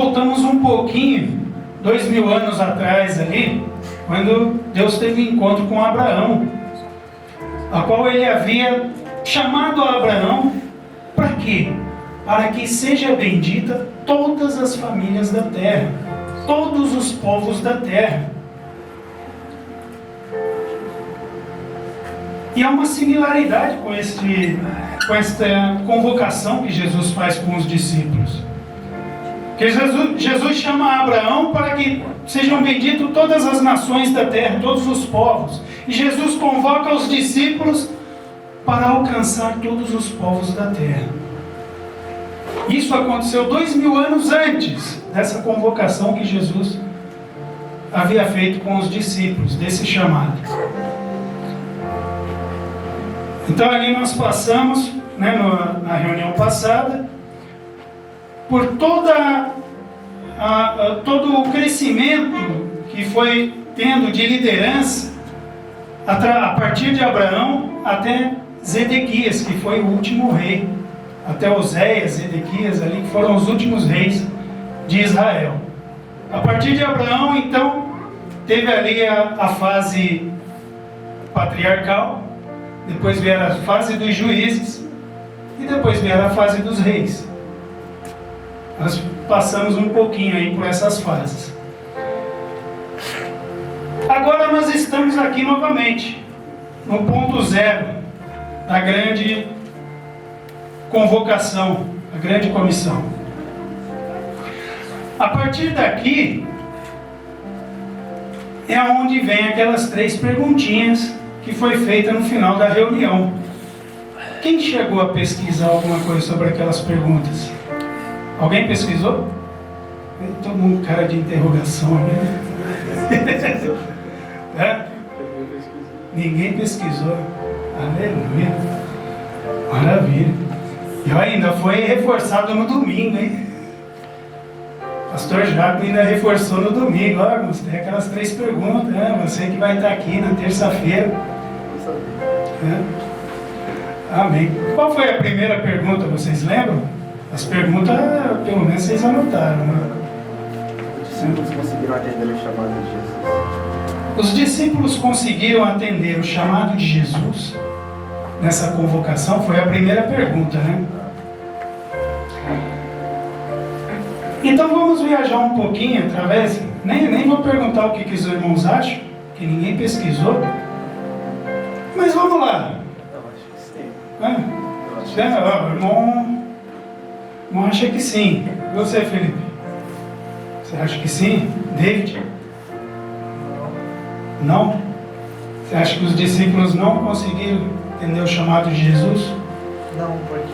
voltamos um pouquinho, 2000 anos atrás ali, quando Deus teve um encontro com Abraão, a qual ele havia chamado a Abraão para quê? Para que seja bendita todas as famílias da terra, todos os povos da terra. E há uma similaridade com esta convocação que Jesus faz com os discípulos. Que Jesus chama Abraão para que sejam benditos todas as nações da terra, todos os povos. E Jesus convoca os discípulos para alcançar todos os povos da terra. Isso aconteceu 2000 anos antes dessa convocação que Jesus havia feito com os discípulos, desse chamado. Então ali nós passamos, na reunião passada, por todo o crescimento que foi tendo de liderança a partir de Abraão até Zedequias, que foi o último rei, até Oséias, Zedequias ali, que foram os últimos reis de Israel. A partir de Abraão, então, teve ali a fase patriarcal, depois vieram a fase dos juízes e depois vieram a fase dos reis. Nós passamos um pouquinho aí por essas fases. Agora nós estamos aqui novamente, no ponto zero da grande convocação, a grande comissão. A partir daqui é onde vem aquelas 3 perguntinhas que foi feita no final da reunião. Quem chegou a pesquisar alguma coisa sobre aquelas perguntas? Alguém pesquisou? Todo mundo cara de interrogação, né? É? Ninguém pesquisou. Aleluia. Maravilha. E ainda foi reforçado no domingo, hein? Pastor Jaco ainda reforçou no domingo. Ó, tem aquelas 3 perguntas, né? Você que vai estar aqui na terça-feira. É? Amém. Qual foi a primeira pergunta? Vocês lembram? As perguntas, pelo menos vocês anotaram, né? Os discípulos conseguiram atender o chamado de Jesus. Os discípulos conseguiram atender o chamado de Jesus nessa convocação? Foi a primeira pergunta, né? Então vamos viajar um pouquinho através. Nem vou perguntar o que os irmãos acham, que ninguém pesquisou. Mas vamos lá. Eu acho que sim. O irmão acha que sim. E você, Felipe? Você acha que sim? David? Não? Você acha que os discípulos não conseguiram entender o chamado de Jesus? Não, porque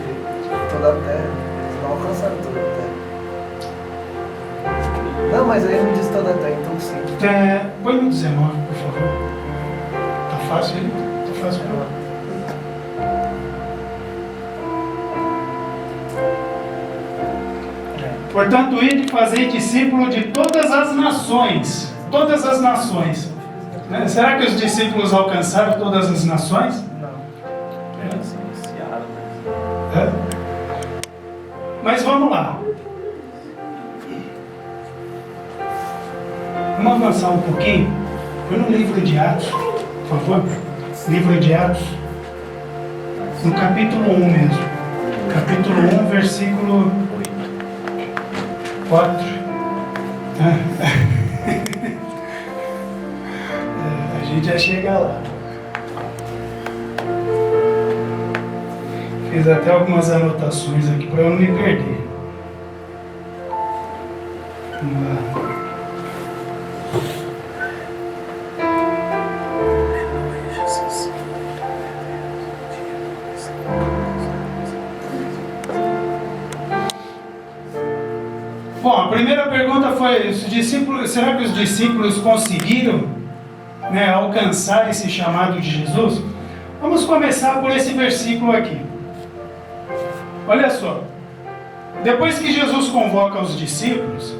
toda a terra, eles não alcançaram toda a terra. Não, mas aí não diz toda a terra, então sim. Põe no 19, por favor. Tá fácil aí? Tá fácil para lá. Portanto, ide fazer discípulo de todas as nações. Todas as nações. Né? Será que os discípulos alcançaram todas as nações? Não. Eles iniciaram, É. Mas vamos lá. Vamos avançar um pouquinho. Foi no livro de Atos, por favor. Livro de Atos. No capítulo 1 mesmo. Capítulo 1, versículo 4. A gente já chega lá. Fiz até algumas anotações aqui para eu não me perder. Vamos lá. Bom, a primeira pergunta foi: será que os discípulos conseguiram, alcançar esse chamado de Jesus? Vamos começar por esse versículo aqui. Olha só. Depois que Jesus convoca os discípulos,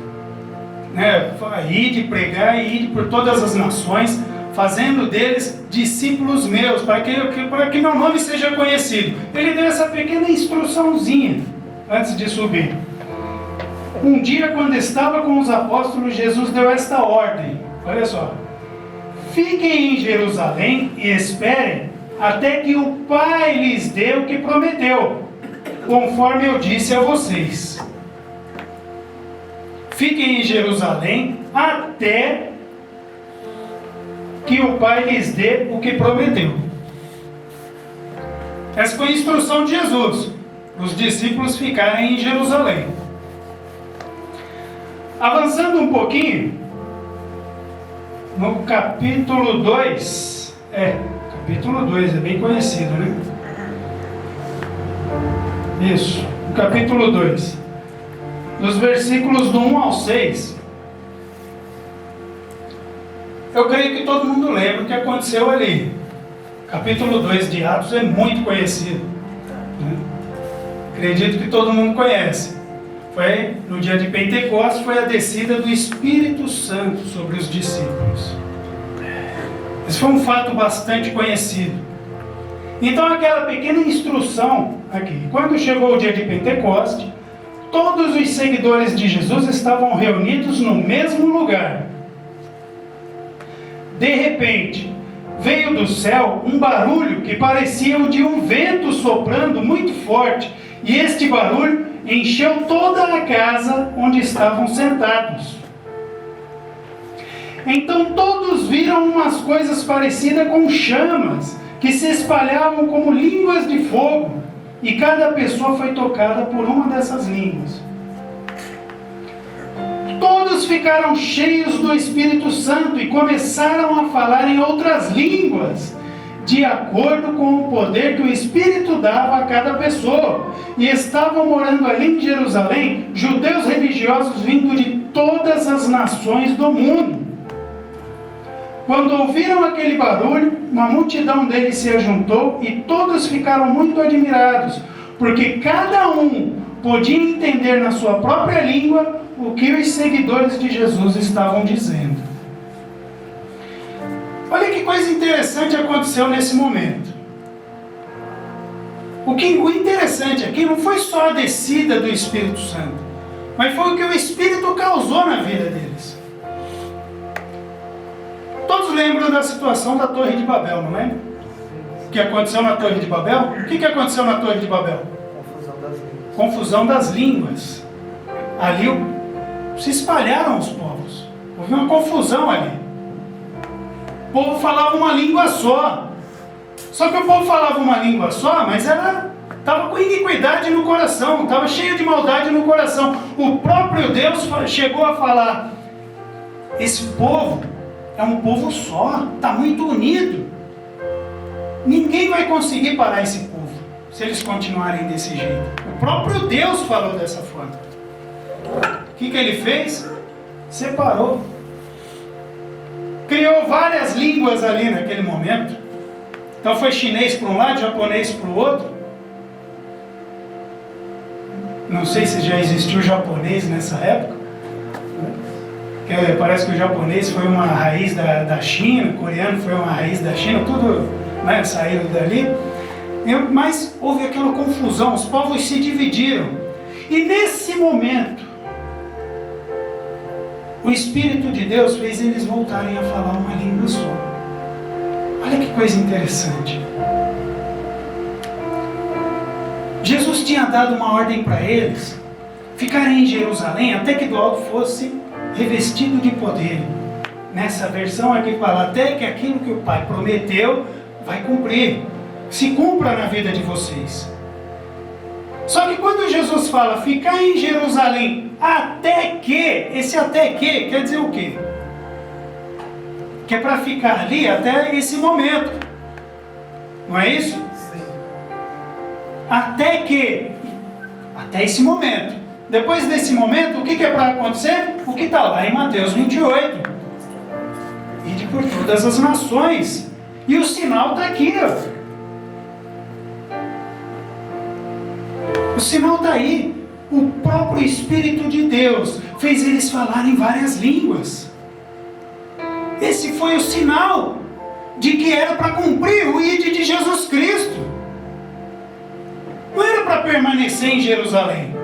ide pregar e ide por todas as nações, fazendo deles discípulos meus, para que meu nome seja conhecido. Ele deu essa pequena instruçãozinha antes de subir. Um dia, quando estava com os apóstolos, Jesus deu esta ordem. Olha só. Fiquem em Jerusalém e esperem até que o Pai lhes dê o que prometeu, conforme eu disse a vocês. Fiquem em Jerusalém até que o Pai lhes dê o que prometeu. Essa foi a instrução de Jesus, os discípulos ficarem em Jerusalém. Avançando um pouquinho, no capítulo 2, capítulo 2 é bem conhecido, né? Isso, no capítulo 2, dos versículos do 1 ao 6, eu creio que todo mundo lembra o que aconteceu ali. Capítulo 2 de Atos é muito conhecido, né? Acredito que todo mundo conhece. Foi no dia de Pentecostes, foi a descida do Espírito Santo sobre os discípulos. Esse foi um fato bastante conhecido. Então, aquela pequena instrução aqui, quando chegou o dia de Pentecostes, todos os seguidores de Jesus estavam reunidos no mesmo lugar. De repente, veio do céu um barulho que parecia o de um vento soprando muito forte, e este barulho encheu toda a casa onde estavam sentados. Então todos viram umas coisas parecidas com chamas, que se espalhavam como línguas de fogo, e cada pessoa foi tocada por uma dessas línguas. Todos ficaram cheios do Espírito Santo e começaram a falar em outras línguas, de acordo com o poder que o Espírito dava a cada pessoa. E estavam morando ali em Jerusalém judeus religiosos vindo de todas as nações do mundo. Quando ouviram aquele barulho, uma multidão deles se ajuntou e todos ficaram muito admirados, porque cada um podia entender na sua própria língua o que os seguidores de Jesus estavam dizendo. Olha que coisa interessante aconteceu nesse momento. O interessante aqui não foi só a descida do Espírito Santo, mas foi o que o Espírito causou na vida deles. Todos lembram da situação da Torre de Babel, não é? O que aconteceu na Torre de Babel? O que aconteceu na Torre de Babel? Confusão das línguas. Ali se espalharam os povos. Houve uma confusão ali. O povo falava uma língua só. Só que o povo falava uma língua só, mas ela estava com iniquidade no coração, estava cheio de maldade no coração. O próprio Deus chegou a falar: esse povo é um povo só, está muito unido. Ninguém vai conseguir parar esse povo se eles continuarem desse jeito. O próprio Deus falou dessa forma. O que ele fez? Separou. Criou várias línguas ali naquele momento. Então foi chinês para um lado, japonês para o outro. Não sei se já existiu japonês nessa época. Porque parece que o japonês foi uma raiz da China, o coreano foi uma raiz da China, tudo, né, saíram dali. Mas houve aquela confusão, os povos se dividiram. E nesse momento, o Espírito de Deus fez eles voltarem a falar uma língua só. Olha que coisa interessante. Jesus tinha dado uma ordem para eles ficarem em Jerusalém até que do alto fosse revestido de poder. Nessa versão aqui fala até que aquilo que o Pai prometeu vai cumprir. Se cumpra na vida de vocês. Só que quando Jesus fala ficar em Jerusalém até que, esse até que quer dizer o quê? Que é para ficar ali até esse momento. Não é isso? Sim. Até esse momento. Depois desse momento, o que é para acontecer? O que está lá em Mateus 28. Ide por todas as nações. E o sinal está aqui, ó. O sinal está aí. O próprio Espírito de Deus fez eles falarem várias línguas. Esse foi o sinal de que era para cumprir o ide de Jesus Cristo. Não era para permanecer em Jerusalém.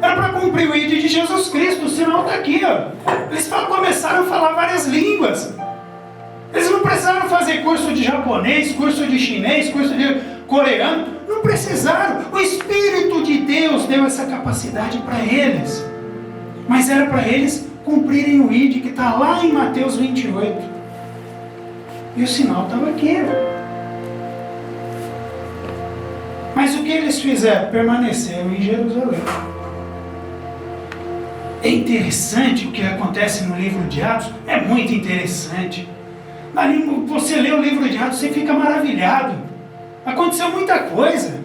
Era para cumprir o ID de Jesus Cristo, o sinal está aqui, ó. Eles começaram a falar várias línguas. Eles não precisaram fazer curso de japonês, curso de chinês, curso de coreano. Não precisaram. O Espírito de Deus deu essa capacidade para eles. Mas era para eles cumprirem o ID que está lá em Mateus 28. E o sinal estava aqui. Mas o que eles fizeram? Permaneceram em Jerusalém. É interessante o que acontece no livro de Atos. É muito interessante. Ali, você lê o livro de Atos, você fica maravilhado. Aconteceu muita coisa.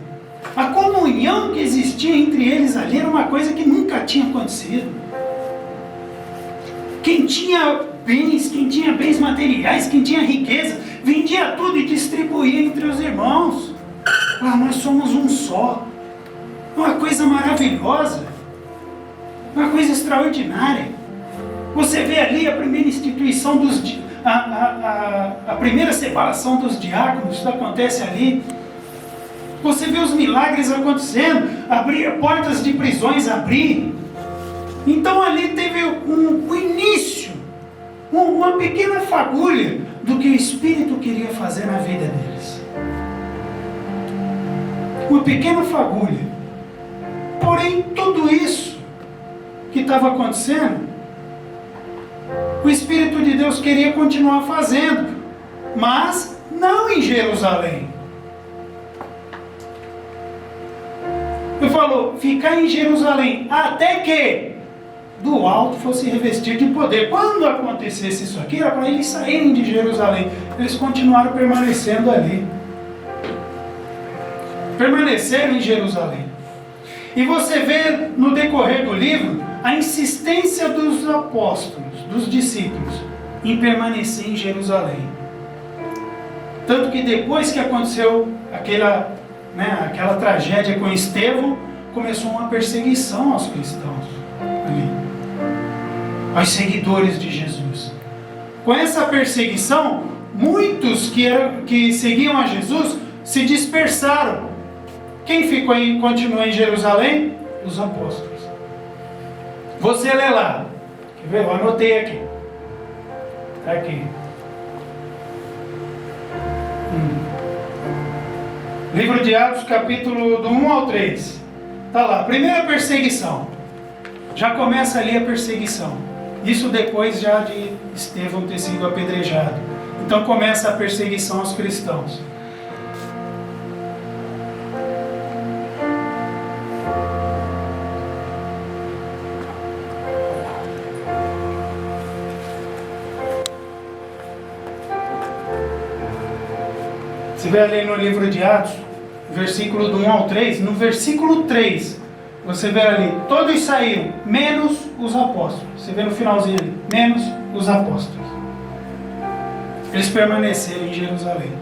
A comunhão que existia entre eles ali era uma coisa que nunca tinha acontecido. Quem tinha bens materiais, quem tinha riqueza, vendia tudo e distribuía entre os irmãos. Ah, nós somos um só. Uma coisa maravilhosa. Uma coisa extraordinária. Você vê ali a primeira instituição a primeira separação dos diáconos, isso acontece ali. Você vê os milagres acontecendo, abrir portas de prisões, abrir. Então ali teve um início, uma pequena fagulha do que o Espírito queria fazer na vida deles. Uma pequena fagulha. Porém, tudo isso que estava acontecendo, o Espírito de Deus queria continuar fazendo, mas não em Jerusalém. Ele falou, ficar em Jerusalém, até que do alto fosse revestir de poder. Quando acontecesse isso aqui, era para eles saírem de Jerusalém. Eles continuaram permanecendo ali. Permaneceram em Jerusalém. E você vê no decorrer do livro a insistência dos apóstolos, dos discípulos, em permanecer em Jerusalém. Tanto que depois que aconteceu aquela tragédia com Estevão, começou uma perseguição aos cristãos ali, aos seguidores de Jesus. Com essa perseguição, muitos que seguiam a Jesus se dispersaram. Quem continuou em Jerusalém? Os apóstolos. Você lê lá. Quer ver? Eu anotei aqui. Está aqui. Livro de Atos, capítulo do 1 ao 3. Está lá. Primeira perseguição. Já começa ali a perseguição. Isso depois já de Estevão ter sido apedrejado. Então começa a perseguição aos cristãos. Você vê ali no livro de Atos, versículo do 1 ao 3, no versículo 3, você vê ali, todos saíram, menos os apóstolos. Você vê no finalzinho ali, menos os apóstolos. Eles permaneceram em Jerusalém.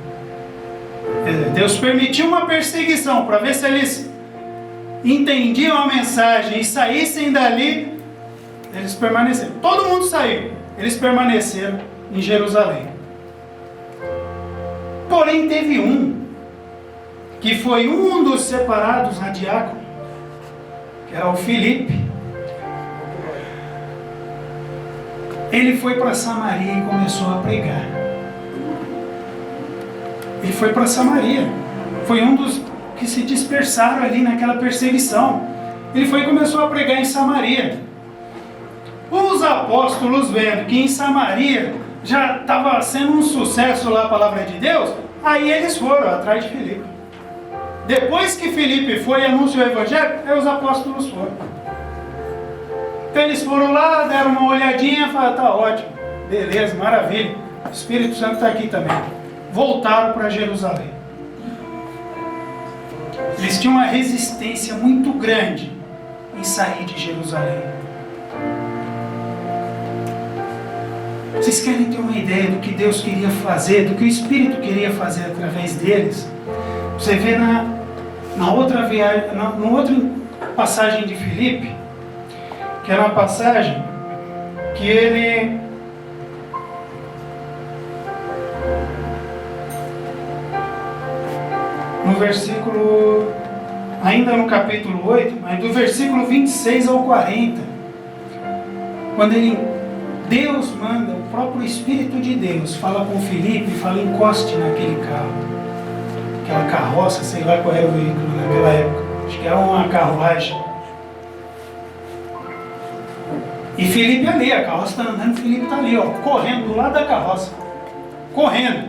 Deus permitiu uma perseguição, para ver se eles entendiam a mensagem e saíssem dali. Eles permaneceram. Todo mundo saiu, eles permaneceram em Jerusalém. Porém, teve um, que foi um dos separados a diácono, que era o Filipe. Ele foi para Samaria e começou a pregar. Ele foi para Samaria. Foi um dos que se dispersaram ali naquela perseguição. Ele foi e começou a pregar em Samaria. Os apóstolos, vendo que em Samaria já estava sendo um sucesso lá a palavra de Deus, aí eles foram atrás de Filipe. Depois que Filipe foi e anunciou o evangelho, aí os apóstolos foram. Então eles foram lá, deram uma olhadinha e falaram, tá ótimo, beleza, maravilha, o Espírito Santo está aqui também. Voltaram para Jerusalém. Eles tinham uma resistência muito grande em sair de Jerusalém. Vocês querem ter uma ideia do que Deus queria fazer, do que o Espírito queria fazer através deles? Você vê na outra passagem de Filipe, que era uma passagem que ele no versículo ainda no capítulo 8, mas do versículo 26 ao 40, quando Deus manda, o próprio Espírito de Deus fala com Filipe e fala: encoste naquele carro, aquela carroça, sei lá qual era o veículo naquela época, acho que era uma carruagem. E Filipe ali, a carroça está andando, Filipe está ali, ó, correndo do lado da carroça, correndo.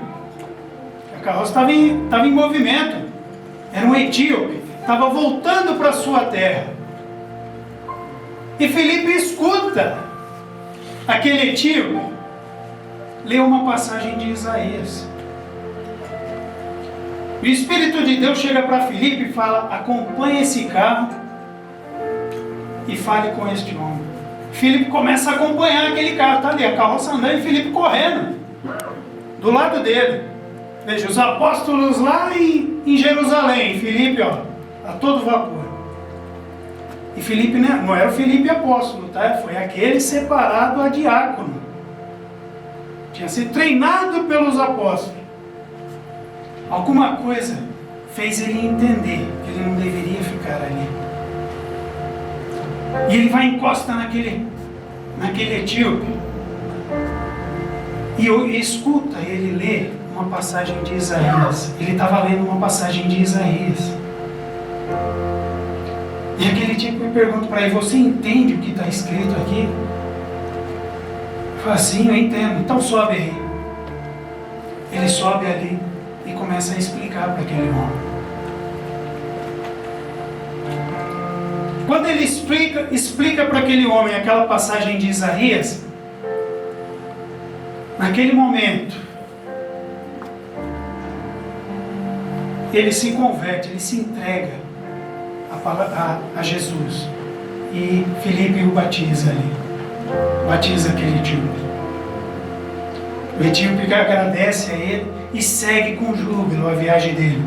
A carroça estava em movimento, era um etíope, estava voltando para a sua terra. E Filipe escuta aquele etíope ler uma passagem de Isaías. O Espírito de Deus chega para Filipe e fala: acompanhe esse carro e fale com este homem. Filipe começa a acompanhar aquele carro, está ali, a carroça andando e Filipe correndo do lado dele. Veja, os apóstolos lá em Jerusalém, Filipe, ó, a todo vapor. E Filipe não era o Filipe apóstolo, tá? Foi aquele separado a diácono. Tinha sido treinado pelos apóstolos. Alguma coisa fez ele entender que ele não deveria ficar ali. E ele vai e encosta naquele etíope. E escuta ele ler uma passagem de Isaías. Ele estava lendo uma passagem de Isaías. E aquele tipo me pergunta para ele: você entende o que está escrito aqui? Ele fala: sim, eu entendo. Então sobe aí. Ele sobe ali e começa a explicar para aquele homem. Quando ele explica para aquele homem aquela passagem de Isaías, naquele momento, ele se converte, ele se entrega a Jesus. E Filipe o batiza ali. Batiza aquele etíope. O etíope agradece a ele e segue com júbilo a viagem dele.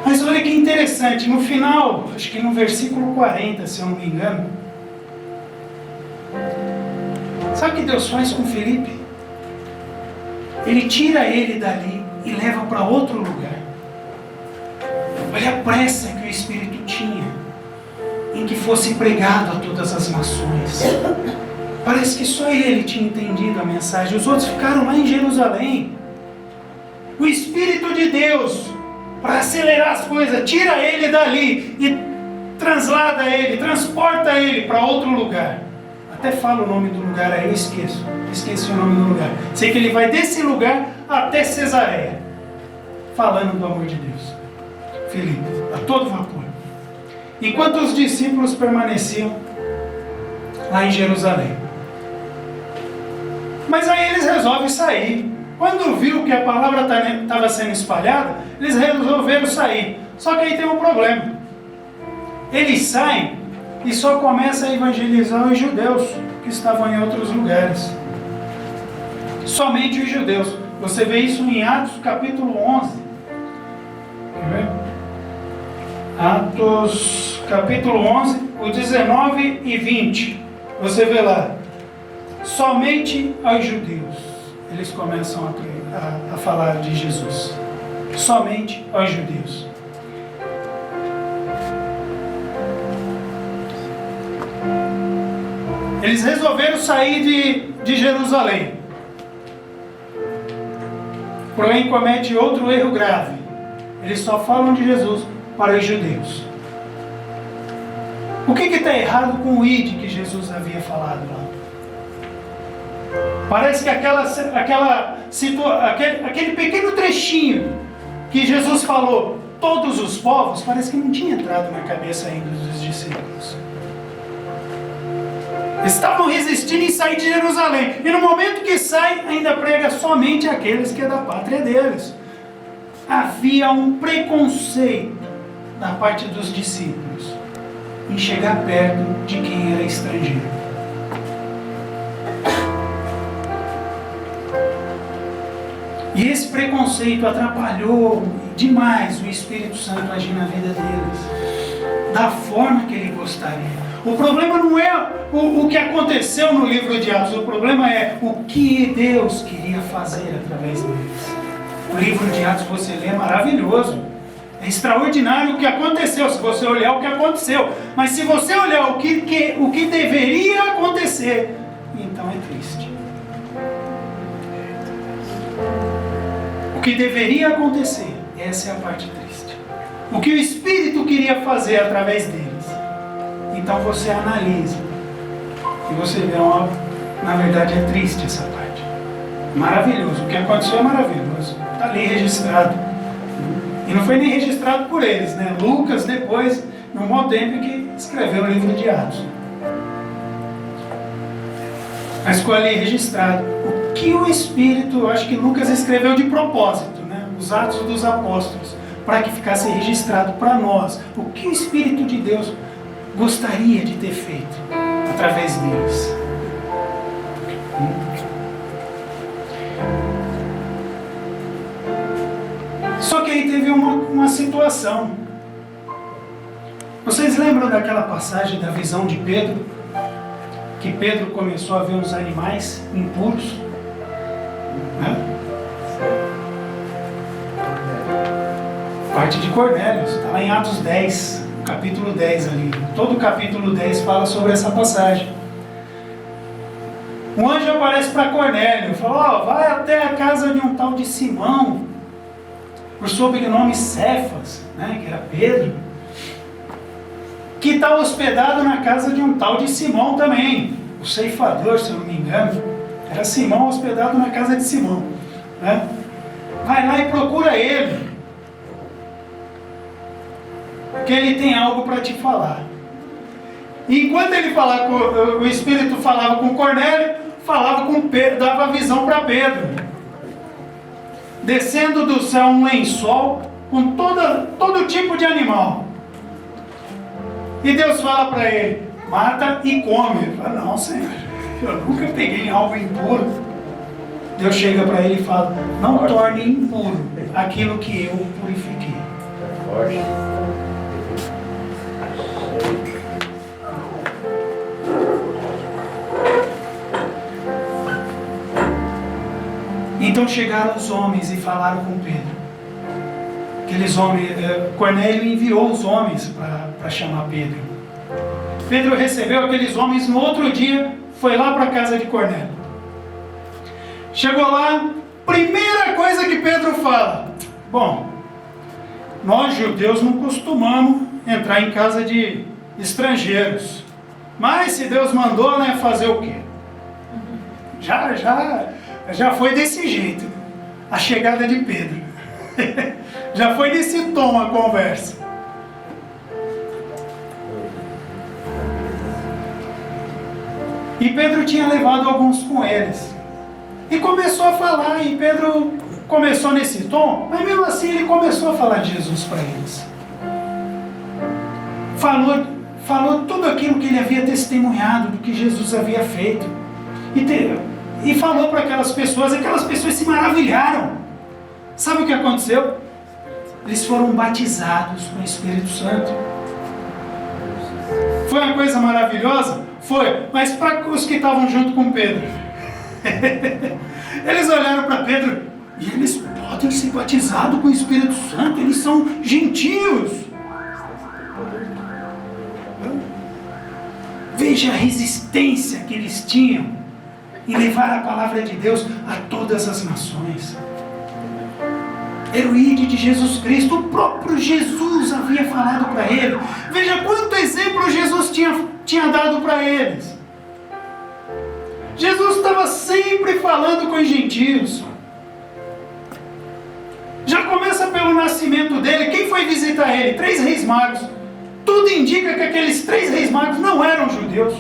Mas olha que interessante, no final, acho que no versículo 40, se eu não me engano, sabe o que Deus faz com Filipe? Ele tira ele dali e leva para outro lugar. Olha a pressa que o Espírito tinha em que fosse pregado a todas as nações. Parece que só ele tinha entendido a mensagem. Os outros ficaram lá em Jerusalém. O Espírito de Deus, para acelerar as coisas, tira ele dali e translada ele, transporta ele para outro lugar. Até fala o nome do lugar aí, eu esqueci o nome do lugar. Sei que ele vai desse lugar até Cesareia, falando do amor de Deus. Filipe, a todo vapor. Enquanto os discípulos permaneciam lá em Jerusalém. Mas aí eles resolvem sair. Quando viu que a palavra estava sendo espalhada, eles resolveram sair. Só que aí tem um problema. Eles saem e só começam a evangelizar os judeus que estavam em outros lugares. Somente os judeus. Você vê isso em Atos capítulo 11. Quer ver? Atos capítulo 11, o 19 e 20. Você vê lá. Somente aos judeus eles começam a falar de Jesus. Somente aos judeus. Eles resolveram sair de Jerusalém. Porém, comete outro erro grave. Eles só falam de Jesus para os judeus. O que está errado com o id que Jesus havia falado lá? Parece que aquele pequeno trechinho que Jesus falou, todos os povos, parece que não tinha entrado na cabeça ainda dos discípulos. Estavam resistindo em sair de Jerusalém. E no momento que sai, ainda prega somente aqueles que é da pátria deles. Havia um preconceito da parte dos discípulos em chegar perto de quem era estrangeiro. E esse preconceito atrapalhou demais o Espírito Santo agir na vida deles, da forma que ele gostaria. O problema não é o que aconteceu no livro de Atos, o problema é o que Deus queria fazer através deles. O livro de Atos, você lê, é maravilhoso. É extraordinário o que aconteceu, se você olhar o que aconteceu. Mas se você olhar o que deveria acontecer, então é triste. O que deveria acontecer, essa é a parte triste. O que o Espírito queria fazer através deles. Então você analisa. E você vê, na verdade é triste essa parte. Maravilhoso, o que aconteceu é maravilhoso. Está ali registrado. E não foi nem registrado por eles, né? Lucas depois, no mau tempo que escreveu o livro de Atos. Mas ficou ali registrado. O que o Espírito, eu acho que Lucas escreveu de propósito, né? Os Atos dos Apóstolos, para que ficasse registrado para nós. O que o Espírito de Deus gostaria de ter feito através deles. Só que aí teve uma situação. Vocês lembram daquela passagem da visão de Pedro? Que Pedro começou a ver uns animais impuros? Né? Parte de Cornélio, está lá em Atos 10, capítulo 10 ali. Todo o capítulo 10 fala sobre essa passagem. Um anjo aparece para Cornélio e fala: vai até a casa de um tal de Simão, por sobrenome Cefas, né, que era Pedro, que está hospedado na casa de um tal de Simão também, o ceifador, se eu não me engano. Era Simão hospedado na casa de Simão, né? Vai lá e procura ele, porque ele tem algo para te falar. E enquanto ele falava, o Espírito falava com Cornélio, falava com Pedro, dava visão para Pedro. Descendo do céu um lençol com todo tipo de animal. E Deus fala para ele: mata e come. Ele fala: não, Senhor, eu nunca peguei algo impuro. Deus chega para ele e fala: não torne impuro aquilo que eu purifiquei. Então chegaram os homens e falaram com Pedro. Aqueles homens, Cornélio enviou os homens para chamar Pedro. Pedro recebeu aqueles homens no outro dia, foi lá para a casa de Cornélio. Chegou lá, primeira coisa que Pedro fala: bom, nós judeus não costumamos entrar em casa de estrangeiros, mas se Deus mandou, né, fazer o quê? Já foi desse jeito a chegada de Pedro. Já foi nesse tom a conversa. E Pedro tinha levado alguns com eles. E começou a falar, e Pedro começou nesse tom, mas mesmo assim ele começou a falar de Jesus para eles. Falou tudo aquilo que ele havia testemunhado, do que Jesus havia feito. E falou para aquelas pessoas se maravilharam. Sabe o que aconteceu? Eles foram batizados com o Espírito Santo. Foi uma coisa maravilhosa? Foi, mas para os que estavam junto com Pedro, eles olharam para Pedro: e eles podem ser batizados com o Espírito Santo? Eles são gentios. Veja a resistência que eles tinham e levar a palavra de Deus a todas as nações. Era o ID de Jesus Cristo. O próprio Jesus havia falado para ele. Veja quanto exemplo Jesus tinha dado para eles. Jesus estava sempre falando com os gentios. Já começa pelo nascimento dele. Quem foi visitar ele? 3 reis magos. Tudo indica que aqueles 3 reis magos não eram judeus.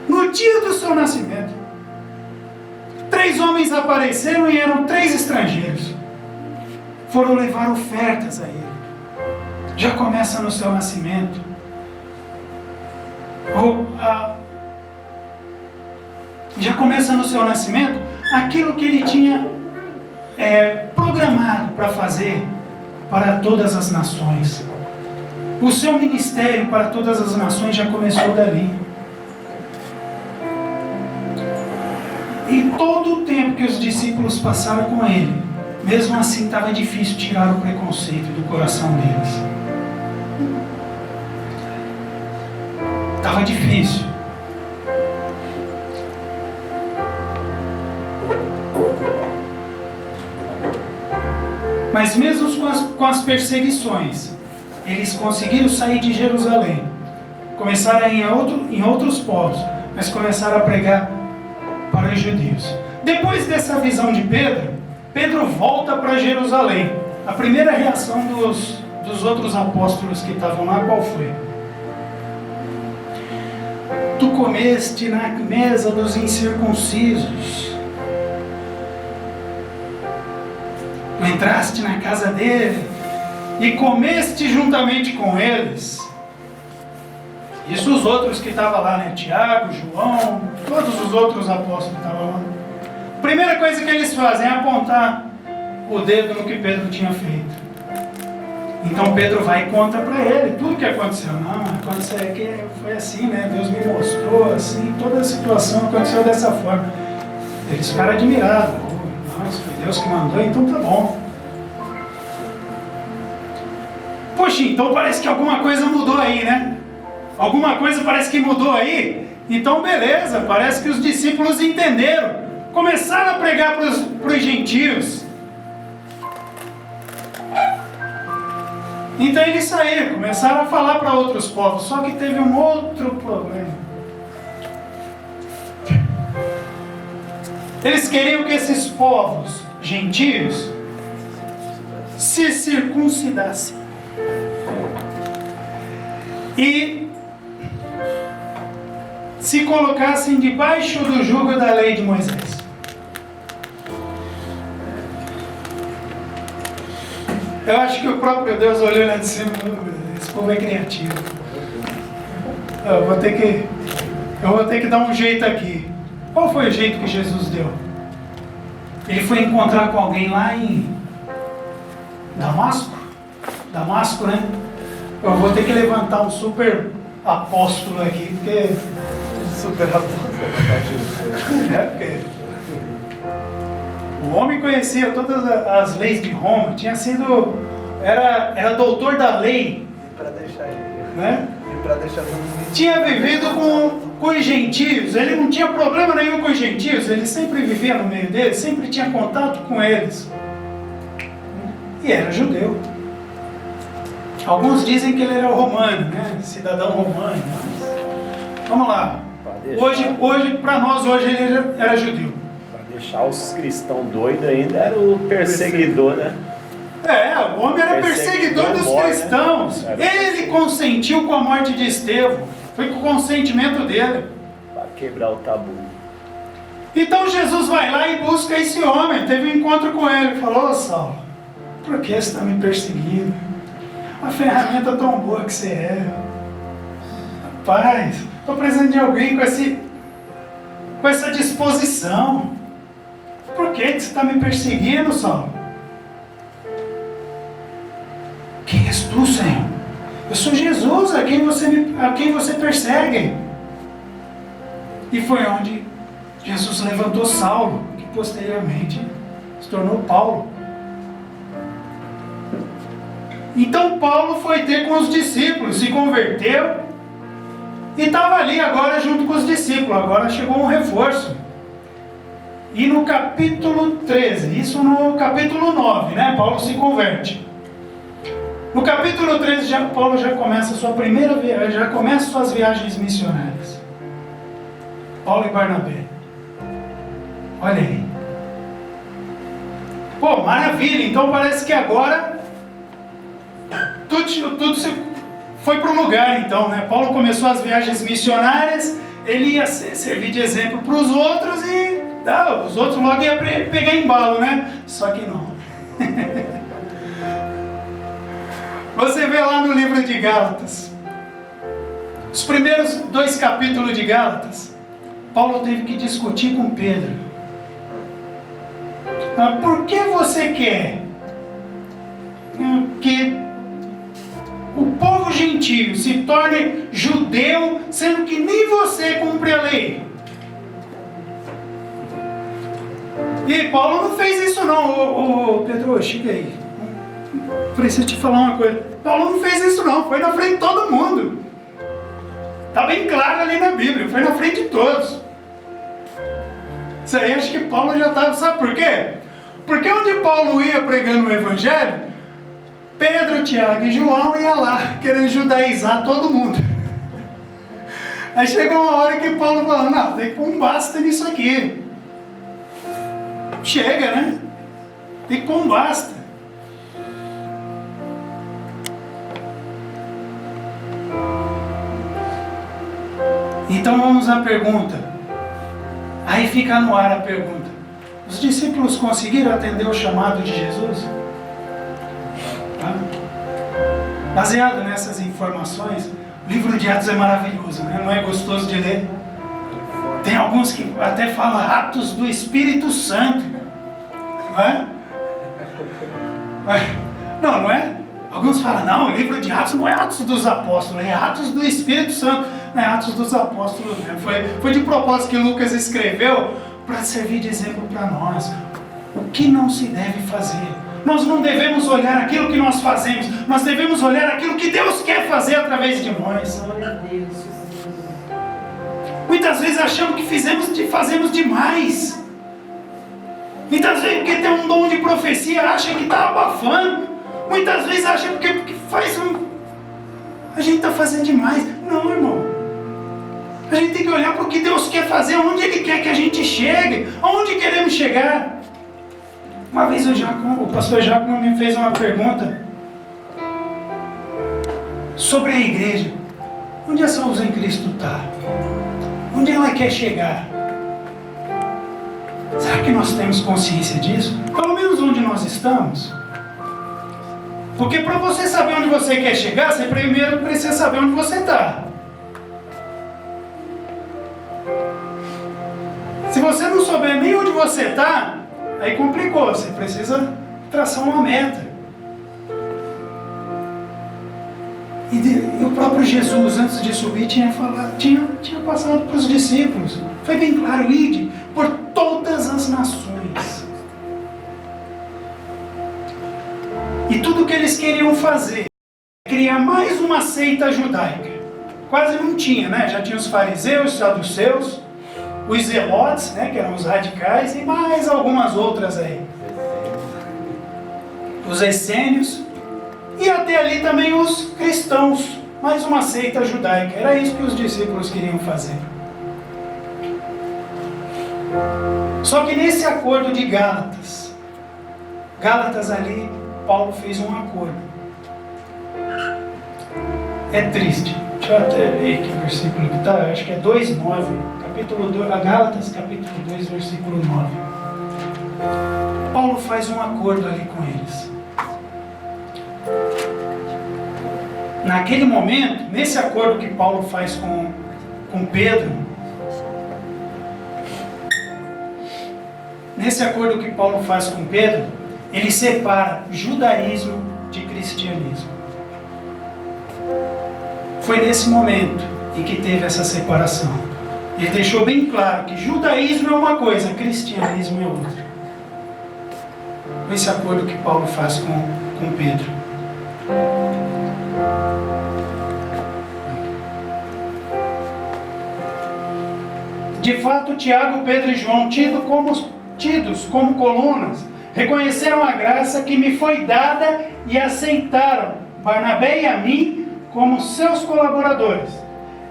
No dia do seu nascimento, 3 homens apareceram e eram 3 estrangeiros. Foram levar ofertas a ele. Já começa no seu nascimento. Já começa no seu nascimento aquilo que ele tinha programado para fazer para todas as nações. O seu ministério para todas as nações já começou dali. E todo o tempo que os discípulos passaram com ele, Mesmo assim estava difícil tirar o preconceito do coração deles. Estava difícil. Mas mesmo com as perseguições, eles conseguiram sair de Jerusalém. Começaram a ir em outros povos, mas começaram a pregar para os judeus. Depois dessa visão de Pedro volta para Jerusalém. A primeira reação dos outros apóstolos que estavam lá, qual foi? Tu comeste na mesa dos incircuncisos. Tu entraste na casa dele e comeste juntamente com eles. Isso os outros que estavam lá, né? Tiago, João, todos os outros apóstolos que estavam lá. A primeira coisa que eles fazem é apontar o dedo no que Pedro tinha feito. Então Pedro vai e conta para ele tudo o que aconteceu. Não, aconteceu que foi assim, né? Deus me mostrou assim, toda a situação aconteceu dessa forma. Eles ficaram admirados. Nossa, foi Deus que mandou, então tá bom. Poxa, então parece que alguma coisa mudou aí, né? Alguma coisa parece que mudou aí. Então beleza, parece que os discípulos entenderam. Começaram a pregar para os gentios. Então eles saíram, começaram a falar para outros povos. Só que teve um outro problema. Eles queriam que esses povos gentios se circuncidassem e se colocassem debaixo do jugo da lei de Moisés. Eu acho que o próprio Deus olhou lá de cima, esse povo é criativo. Eu vou ter que dar um jeito aqui. Qual foi o jeito que Jesus deu? Ele foi encontrar com alguém lá em Damasco, né? Eu vou ter que levantar um super apóstolo aqui, porque... Super apóstolo. porque o homem conhecia todas as leis de Roma, era doutor da lei, Para deixar ele, né? e para deixar todo mundo. Tinha vivido com os gentios, ele não tinha problema nenhum com os gentios, ele sempre vivia no meio deles, sempre tinha contato com eles. E era judeu. Alguns dizem que ele era romano, né? Cidadão romano. Mas... Vamos lá. Hoje para nós, ele era judeu. Para deixar os cristãos doidos ainda, era o perseguidor, né? O homem era perseguidor dos cristãos. Ele consentiu com a morte de Estevão. Foi com o consentimento dele. Para quebrar o tabu. Então Jesus vai lá e busca esse homem. Teve um encontro com ele. Falou: Saulo, por que você está me perseguindo? Uma ferramenta tão boa que você é. Rapaz, estou precisando de alguém com essa disposição. Por que você está me perseguindo, Saulo? Quem és tu, Senhor? Eu sou Jesus, a quem você persegue. E foi onde Jesus levantou Saulo, que posteriormente se tornou Paulo. Então Paulo foi ter com os discípulos, se converteu e estava ali agora junto com os discípulos. Agora chegou um reforço. E no capítulo 13, isso no capítulo 9, né? Paulo se converte. No capítulo 13, Paulo já começa a sua primeira viagem, já começa suas viagens missionárias. Paulo e Barnabé. Olha aí. Pô, maravilha. Então parece que agora tudo foi para o lugar, então, né? Paulo começou as viagens missionárias, ele ia servir de exemplo para os outros e os outros logo iam pegar embalo, né? Só que não. Você vê lá no livro de Gálatas, os primeiros 2 capítulos de Gálatas, Paulo teve que discutir com Pedro. Por que você quer que o povo gentio se torne judeu, sendo que nem você cumpre a lei? E Paulo não fez isso não. Ô Pedro, chega aí. Preciso te falar uma coisa. Paulo não fez isso não, foi na frente de todo mundo. Está bem claro ali na Bíblia, foi na frente de todos. Isso aí acho que Paulo já estava, sabe por quê? Porque onde Paulo ia pregando o Evangelho, Pedro, Tiago e João iam lá, querendo judaizar todo mundo. Aí chegou uma hora que Paulo falou, não, tem que pôr um basta nisso aqui. Chega, né? Tem que pôr um basta. Então vamos à pergunta. Aí fica no ar a pergunta. Os discípulos conseguiram atender o chamado de Jesus? Tá? Baseado nessas informações, o livro de Atos é maravilhoso, né? Não é gostoso de ler? Tem alguns que até falam Atos do Espírito Santo. Não é? Não, não é? Alguns falam, não, o livro de Atos não é Atos dos Apóstolos, é Atos do Espírito Santo. Não é Atos dos Apóstolos, né? Foi de propósito que Lucas escreveu para servir de exemplo para nós. O que não se deve fazer? Nós não devemos olhar aquilo que nós fazemos, nós devemos olhar aquilo que Deus quer fazer através de nós. Muitas vezes achamos que fazemos demais. Muitas vezes porque tem um dom de profecia, acha que está abafando. Muitas vezes acha porque faz a gente está fazendo demais. Não, irmão. A gente tem que olhar para o que Deus quer fazer, onde Ele quer que a gente chegue, aonde queremos chegar. Uma vez o pastor Giacomo me fez uma pergunta sobre a igreja. Onde a Salvação em Cristo está? Onde ela quer chegar? Será que nós temos consciência disso? Pelo menos onde nós estamos? Porque para você saber onde você quer chegar, você primeiro precisa saber onde você está. Se você não souber nem onde você está, aí complicou, você precisa traçar uma meta. E o próprio Jesus, antes de subir, tinha passado para os discípulos. Foi bem claro, ide por todas as nações. E tudo que eles queriam fazer, criar mais uma seita judaica. Quase não tinha, né? Já tinha os fariseus, os saduceus, os zelotes, né, que eram os radicais, e mais algumas outras aí. Os essênios, e até ali também os cristãos, mais uma seita judaica. Era isso que os discípulos queriam fazer. Só que nesse acordo de Gálatas ali, Paulo fez um acordo. É triste. Deixa eu até ler aqui o versículo que está, acho que é 2:9. Capítulo 2, Gálatas, capítulo 2, versículo 9. Paulo faz um acordo ali com eles. Naquele momento, nesse acordo que Paulo faz com Pedro, ele separa judaísmo de cristianismo. Foi nesse momento em que teve essa separação. Ele deixou bem claro que judaísmo é uma coisa, cristianismo é outra. Esse acordo que Paulo faz com Pedro. De fato, Tiago, Pedro e João, tidos como colunas, reconheceram a graça que me foi dada e aceitaram Barnabé e a mim como seus colaboradores.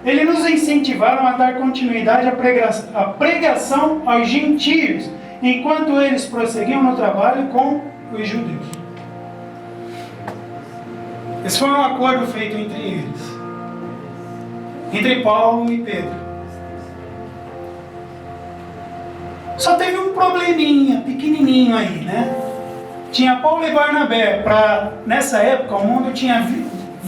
Eles nos incentivaram a dar continuidade à pregação aos gentios, enquanto eles prosseguiam no trabalho com os judeus. Esse foi um acordo feito entre eles, entre Paulo e Pedro. Só teve um probleminha pequenininho aí, né? Tinha Paulo e Barnabé, nessa época o mundo tinha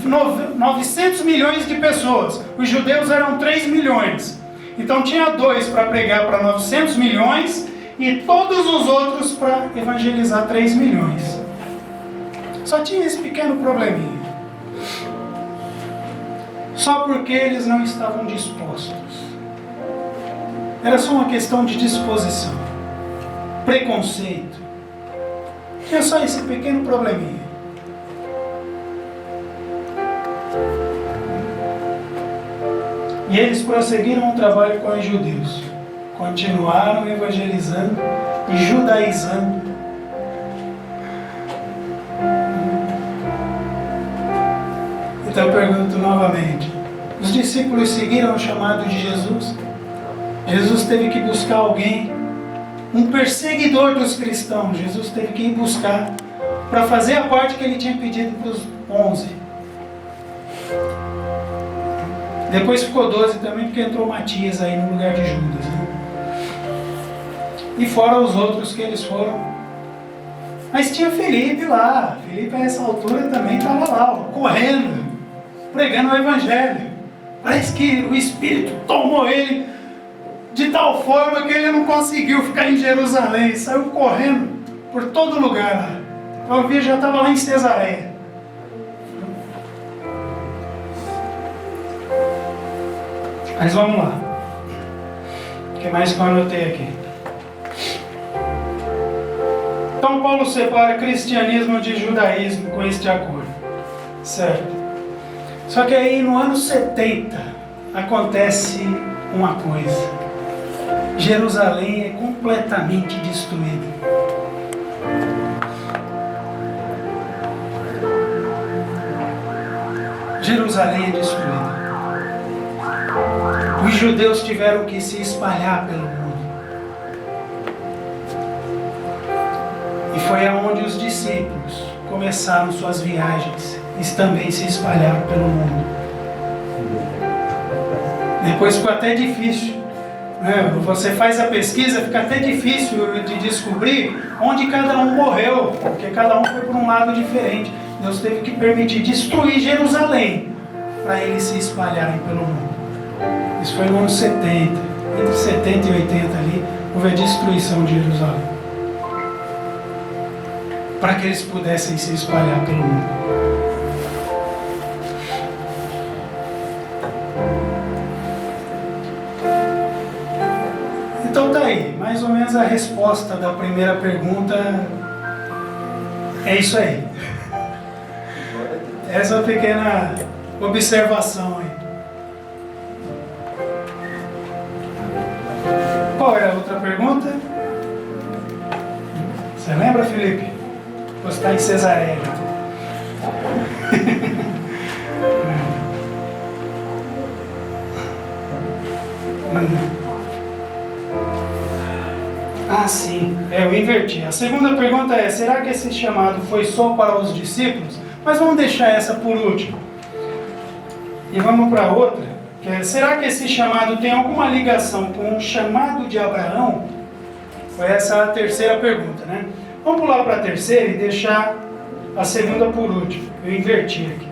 900 milhões de pessoas. Os judeus eram 3 milhões. Então tinha 2 para pregar para 900 milhões e todos os outros para evangelizar 3 milhões. Só tinha esse pequeno probleminha. Só porque eles não estavam dispostos. Era só uma questão de disposição. preconceito. Tinha só esse pequeno probleminha. E eles prosseguiram o trabalho com os judeus. Continuaram evangelizando e judaizando. Então eu pergunto novamente: os discípulos seguiram o chamado de Jesus? Jesus teve que buscar alguém, um perseguidor dos cristãos. Jesus teve que ir buscar para fazer a parte que ele tinha pedido para os 11. Depois ficou 12 também, porque entrou Matias aí no lugar de Judas, né? E fora os outros que eles foram. Mas tinha Felipe lá. Felipe a essa altura também estava lá, ó, correndo, pregando o evangelho. Parece que o Espírito tomou ele de tal forma que ele não conseguiu ficar em Jerusalém. Saiu correndo por todo lugar lá. Eu vi, já estava lá em Cesareia. Mas vamos lá. O que mais que eu anotei aqui? Então Paulo separa cristianismo de judaísmo com este acordo. Certo. Só que aí no ano 70 acontece uma coisa. Jerusalém é completamente destruída. Jerusalém é destruída. Os judeus tiveram que se espalhar pelo mundo. E foi aonde os discípulos começaram suas viagens e também se espalharam pelo mundo. Depois ficou até difícil, né? Você faz a pesquisa, fica até difícil de descobrir onde cada um morreu, porque cada um foi por um lado diferente. Deus teve que permitir destruir Jerusalém para eles se espalharem pelo mundo. Isso foi no ano 70, entre 70 e 80 ali, houve a destruição de Jerusalém, para que eles pudessem se espalhar pelo mundo. Então tá aí, mais ou menos a resposta da primeira pergunta é isso aí. Essa pequena observação aí. Qual é a outra pergunta? Você lembra, Felipe? Você está em Cesareia. Ah, sim. Eu inverti. A segunda pergunta é: será que esse chamado foi só para os discípulos? Mas vamos deixar essa por último. E vamos para outra. Que é, será que esse chamado tem alguma ligação com o chamado de Abraão? Foi essa a terceira pergunta, né? Vamos pular para a terceira e deixar a segunda por último. Eu inverti aqui.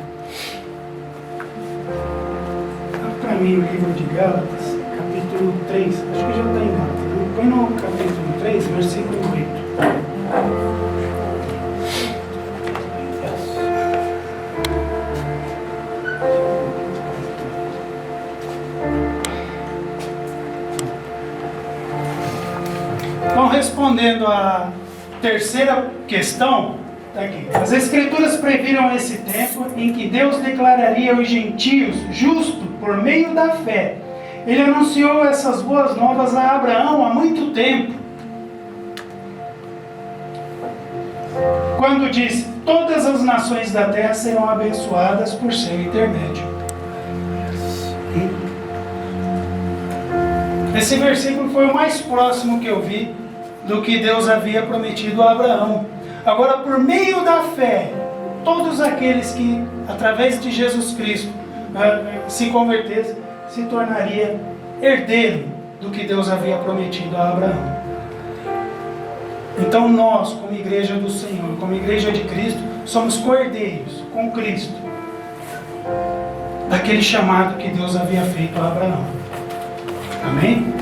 Para mim o livro de Gálatas, capítulo 3, acho que já está em Gálatas. Põe no capítulo 3, versículo 8. Então, respondendo à terceira questão, tá aqui. As Escrituras previram esse tempo em que Deus declararia os gentios justo por meio da fé. Ele anunciou essas boas novas a Abraão há muito tempo, quando disse: todas as nações da terra serão abençoadas por seu intermédio. Esse versículo foi o mais próximo que eu vi do que Deus havia prometido a Abraão. Agora, por meio da fé, todos aqueles que, através de Jesus Cristo, se convertessem, se tornaria herdeiro do que Deus havia prometido a Abraão. Então nós, como igreja do Senhor, como igreja de Cristo, somos co-herdeiros com Cristo daquele chamado que Deus havia feito a Abraão. Amém?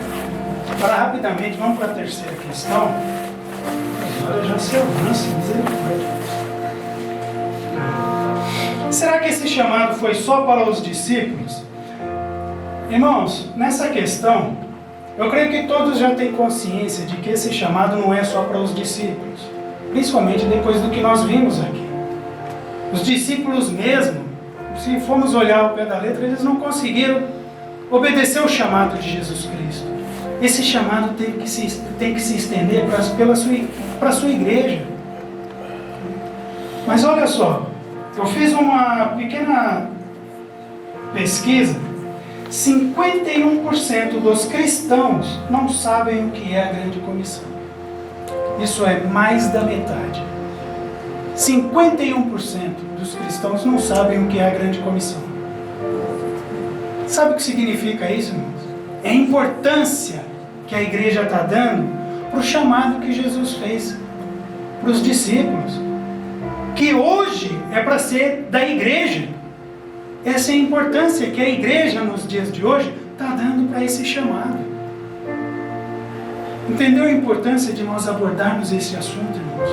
Agora, rapidamente, vamos para a terceira questão. Agora já se avança, misericórdia. Será que esse chamado foi só para os discípulos? Irmãos, nessa questão, Eu creio que todos já têm consciência de que esse chamado não é só para os discípulos, principalmente depois do que nós vimos aqui. Os discípulos mesmo, se formos olhar ao pé da letra, eles não conseguiram obedecer o chamado de Jesus Cristo. Esse chamado tem que se estender para a sua igreja. Mas olha só, eu fiz uma pequena pesquisa. 51% dos cristãos não sabem o que é a grande comissão. Isso é mais da metade. 51% dos cristãos não sabem o que é a grande comissão. Sabe o que significa isso, irmãos? É a importância que a igreja está dando para o chamado que Jesus fez para os discípulos, que hoje é para ser da igreja. Essa é a importância que a igreja nos dias de hoje está dando para esse chamado. Entendeu a importância de nós abordarmos esse assunto, irmãos?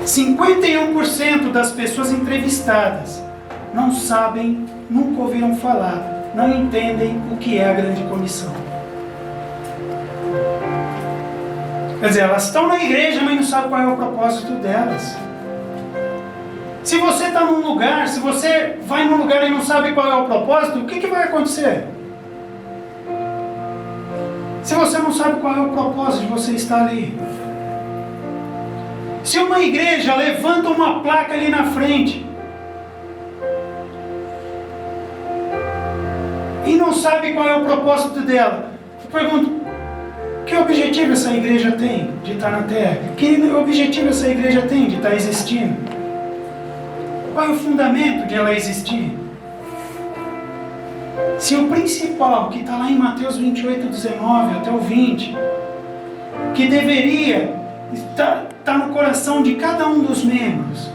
51% das pessoas entrevistadas não sabem, nunca ouviram falar, não entendem o que é a grande comissão. Quer dizer, elas estão na igreja, mas não sabem qual é o propósito delas. Se você está num lugar, se você vai num lugar e não sabe qual é o propósito, o que vai acontecer? Se você não sabe qual é o propósito de você estar ali. Se uma igreja levanta uma placa ali na frente e não sabe qual é o propósito dela, eu pergunto, que objetivo essa igreja tem de estar na terra? Que objetivo essa igreja tem de estar existindo? Qual é o fundamento de ela existir? Se o principal, que está lá em Mateus 28, 19 até o 20, que deveria estar no coração de cada um dos membros,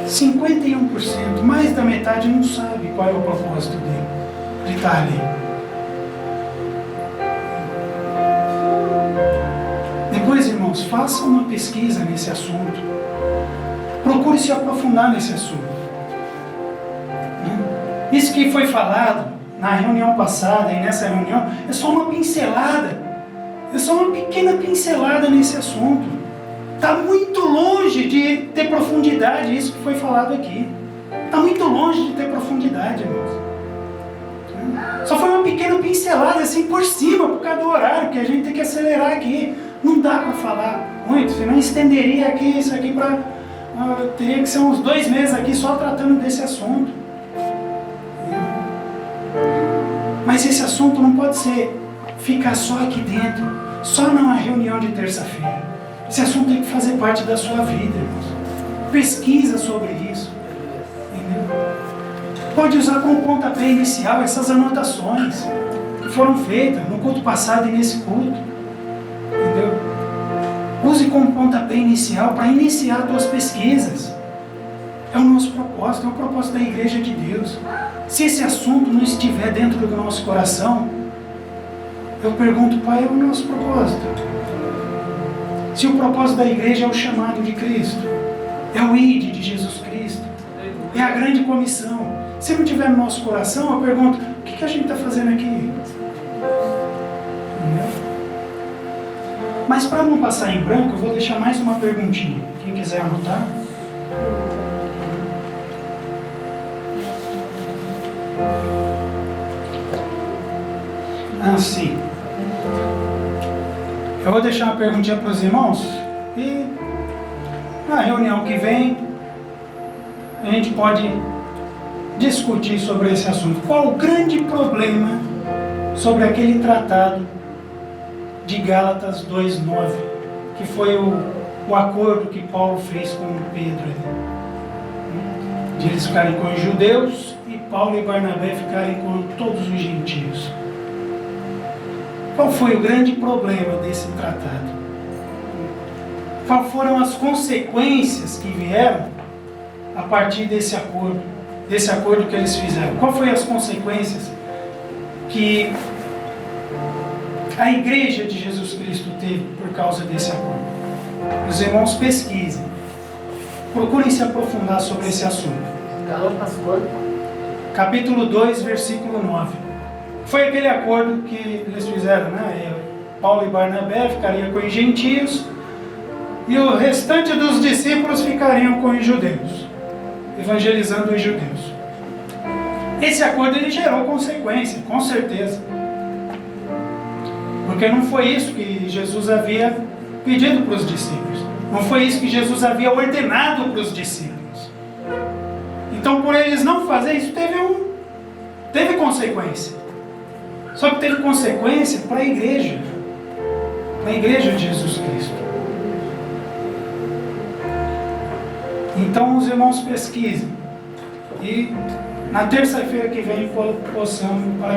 51%, mais da metade não sabe qual é o propósito dele, de estar ali. Depois, irmãos, faça uma pesquisa nesse assunto. Procure se aprofundar nesse assunto. Isso que foi falado na reunião passada e nessa reunião é só uma pincelada. É só uma pequena pincelada nesse assunto. Está muito longe de ter profundidade isso que foi falado aqui. Está muito longe de ter profundidade, irmãos. Só foi uma pequena pincelada assim por cima, por causa do horário, que a gente tem que acelerar aqui. Não dá para falar muito, senão estenderia aqui isso aqui para... teria que ser uns 2 meses aqui só tratando desse assunto. Mas esse assunto não pode ficar só aqui dentro, só numa reunião de terça-feira. Esse assunto tem que fazer parte da sua vida, irmãos. Pesquisa sobre isso. Entendeu? Pode usar como pontapé inicial essas anotações que foram feitas no culto passado e nesse culto. Entendeu? Use como pontapé inicial para iniciar as tuas pesquisas. É o nosso propósito, é o propósito da igreja de Deus. Se esse assunto não estiver dentro do nosso coração, eu pergunto, Pai, é o nosso propósito. Se o propósito da igreja é o chamado de Cristo, é o ID de Jesus Cristo, é a grande comissão. Se não tiver no nosso coração, eu pergunto, o que a gente está fazendo aqui? Entendeu? Mas para não passar em branco, eu vou deixar mais uma perguntinha. Quem quiser anotar. Sim. Eu vou deixar uma perguntinha para os irmãos. E na reunião que vem, a gente pode discutir sobre esse assunto. Qual o grande problema sobre aquele tratado de Gálatas 2:9, que foi o acordo que Paulo fez com Pedro, de eles ficarem com os judeus e Paulo e Barnabé ficarem com todos os gentios? Qual foi o grande problema desse tratado? Quais foram as consequências que vieram a partir desse acordo que eles fizeram? Qual foi as consequências que a igreja de Jesus Cristo teve por causa desse acordo? Os irmãos pesquisem, procurem se aprofundar sobre esse assunto. Capítulo 2, versículo 9. Foi aquele acordo que eles fizeram, né? Paulo e Barnabé ficariam com os gentios e o restante dos discípulos ficariam com os judeus, evangelizando os judeus. Esse acordo ele gerou consequência, com certeza. Porque não foi isso que Jesus havia pedido para os discípulos. Não foi isso que Jesus havia ordenado para os discípulos. Então, por eles não fazer isso, teve consequência. Só que teve consequência para a igreja de Jesus Cristo. Então, os irmãos pesquisem. E na terça-feira que vem, para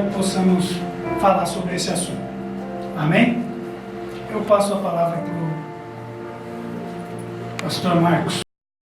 que possamos falar sobre esse assunto. Amém? Eu passo a palavra para o pastor Marcos.